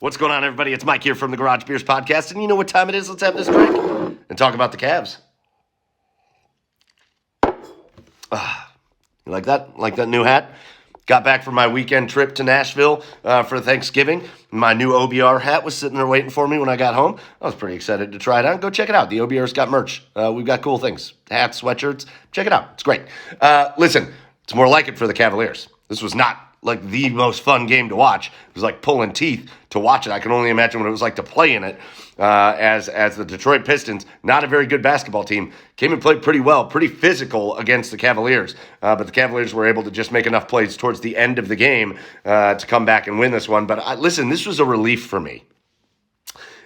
What's going on, everybody? It's Mike here from the Garage Beers Podcast, and you know what time it is. Let's have this drink and talk about the Cavs. You like that? Like that new hat? Got back from my weekend trip to Nashville for Thanksgiving. My new OBR hat was sitting there waiting for me when I got home. I was pretty excited to try it on. Go check it out. The OBR's got merch. We've got cool things. Hats, sweatshirts. Check it out. It's great. Listen, it's more like it for the Cavaliers. This was not like the most fun game to watch. It was like pulling teeth to watch it. I can only imagine what it was like to play in it as the Detroit Pistons, not a very good basketball team, came and played pretty well, pretty physical against the Cavaliers. But the Cavaliers were able to just make enough plays towards the end of the game to come back and win this one. But listen, this was a relief for me.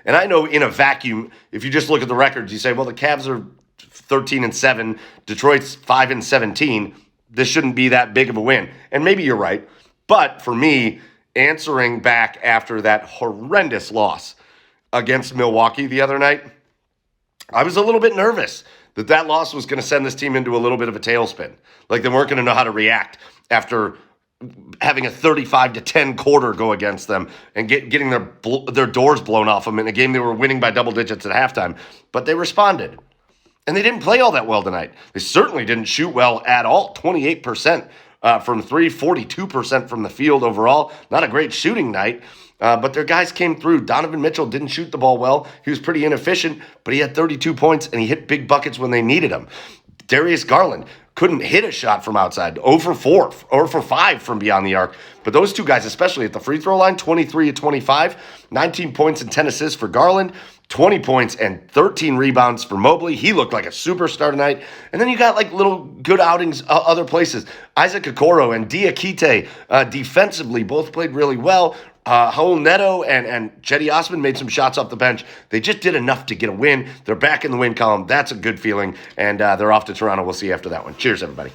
And I know in a vacuum, if you just look at the records, you say, well, the Cavs are 13-7, Detroit's 5-17. This shouldn't be that big of a win. And maybe you're right. But for me, answering back after that horrendous loss against Milwaukee the other night, I was a little bit nervous that loss was going to send this team into a little bit of a tailspin. Like they weren't going to know how to react after having a 35-10 quarter go against them and getting their doors blown off them in a game they were winning by double digits at halftime. But they responded. And they didn't play all that well tonight. They certainly didn't shoot well at all. 28% from three, 42% from the field overall. Not a great shooting night, but their guys came through. Donovan Mitchell didn't shoot the ball well. He was pretty inefficient, but he had 32 points, and he hit big buckets when they needed him. Darius Garland couldn't hit a shot from outside. 0 for 4, or for 5 from beyond the arc. But those two guys, especially at the free throw line, 23 of 25, 19 points and 10 assists for Garland, 20 points and 13 rebounds for Mobley. He looked like a superstar tonight. And then you got like little good outings other places. Isaac Okoro and Diakite defensively both played really well. Raul Neto and Cedi Osman made some shots off the bench. They just did enough to get a win. They're back in the win column. That's a good feeling. And they're off to Toronto. We'll see you after that one. Cheers, everybody.